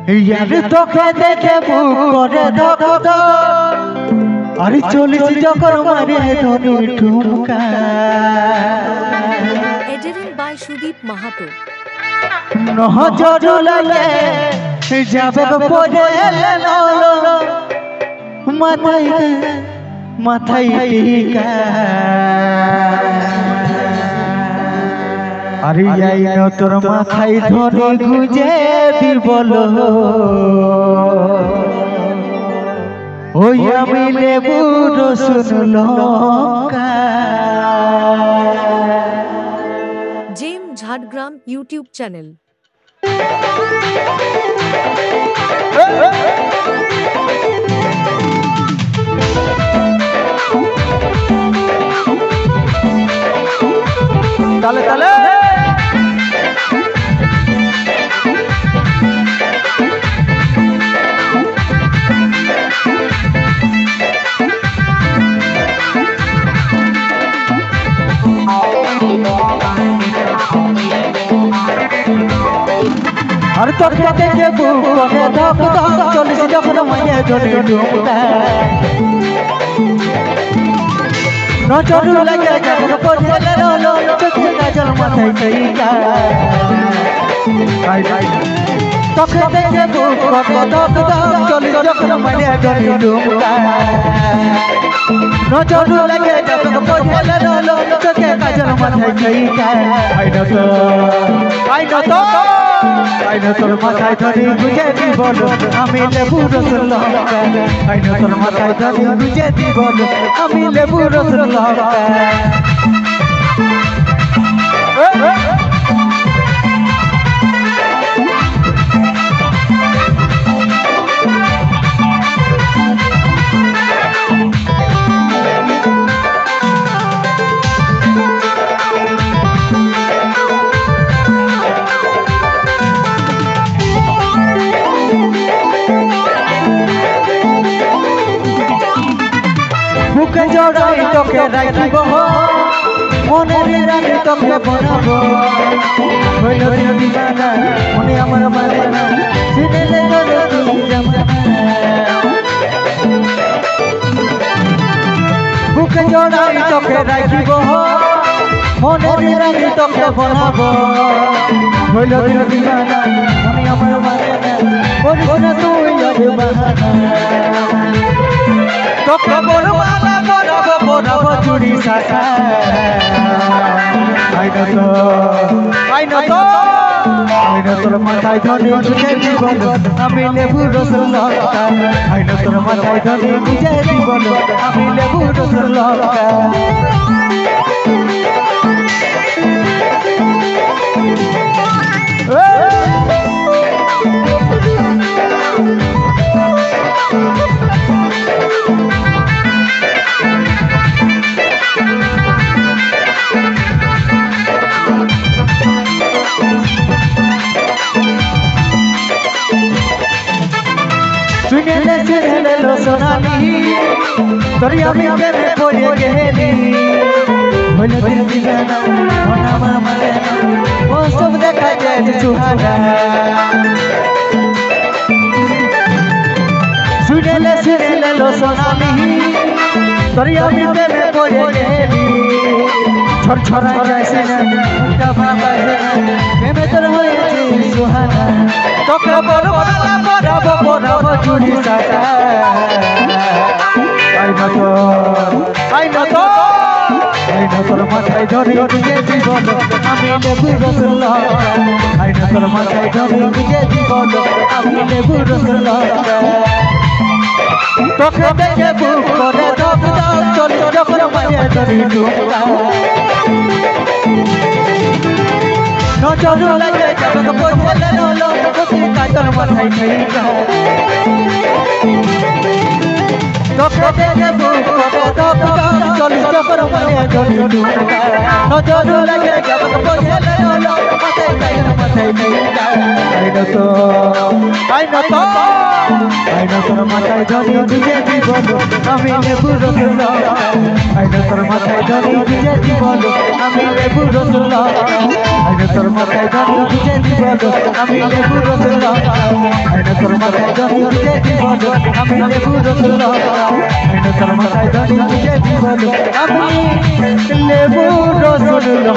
यार তোকে দেখে বুক করে ধক ধক আর চলিস যখন মারে ধনি ঠুমকা Edited by Sudeep Mahato. নজর লাগে যাবে পড়ে এলো মাথায় মাথায় টিকা আরে যাই না তোর মাথায় ধরে গুজে দিবল ওই আমি লেবু রসুন লঙ্কা James Jhadgram YouTube channel. তালে তালে আর তোর দেখে বুক করে ধক ধক চলিস যখন মায়ে ধরে ঢুকতা নজর লাগে যখন পড়ে এলো চোখে কাজল মাথায় টিকা তোকে দেখে বুক করে ধক ধক চলিস যখন মায়ে ধরে ঢুকতা নজর লাগে যখন পড়ে এলো চোখে কাজল মাথায় টিকা আইনা তোর মাথায় ধরে গুজে দিবল আমি লেবু রসুন লঙ্কা আইনা তোর মাথায় ধরে গুজে দিবল আমি লেবু রসুন লঙ্কা বুকে জড়াই তোকে রাখিব মনের রানী তোকে বনাবো হইল দিবানা মনে আমার মানা সিনেলে গেল তুই জামানা বুকে জড়াই তোকে রাখিব মনের রানী তোকে বনাবো হইল দিবানা মনে আমার মানা করিস না তুই যাবে বাহানা তোকে বড়মালা বড়াবো চুরি শাখা আইনা তোর মাথায় ধরে গুজে দিবল আমি লেবু রসুন লঙ্কা আইনা তোর মাথায় ধরে গুজে দিবল আমি লেবু রসুন লঙ্কা শুনেলে লো সোনালি তোর আমি প্রেমে পড়ে গেলি হইল দিবানা মনা মামারে ও সব দেখা যায় সুহানা শুনেলে লো সোনালি তোর আমি প্রেমে পড়ে গেলি ছড়ছড়া যায় সিনা বাবা প্রেমে তোর হয়েছে সুহানা তোকে বড়মালা বড়াবো চুরি শাখা আইনা তোর মাথায় ধরে গুজে দিবল আমি লেবু রসুন লঙ্কা আইনা তোর মাথায় ধরে গুজে দিবল আমি লেবু রসুন লঙ্কা তোকে দেখে বুক করে ধক ধক চলিস যখন মায়ে ধরে ঢুকতা নজর লাগে যখন পড়ে এলো চোখে কাজল মাথায় টিকা তোকে দেখে বুক করে ধক ধক চলিস যখন মায়ে ধরে ঢুকতা নজর লাগে যখন পড়ে এলো মাথায় টিকা আইনা তো আইনা তোর মাথায় ধরে বুঝে জীবন আমি লেবু রসগোল্লা আইনা তোর মাথায় ধরে বুঝে জীবন আমি লেবু রসগোল্লা আইনা তোর মাথায় ধরে বুঝে জীবন আমি লেবু রসগোল্লা আইনা তোর মাথায় ধরে বুঝে জীবন আমি লেবু রসগোল্লা আইনা তোর মাথায় ধরে বুঝে জীবন আমি লেবু রসগোল্লা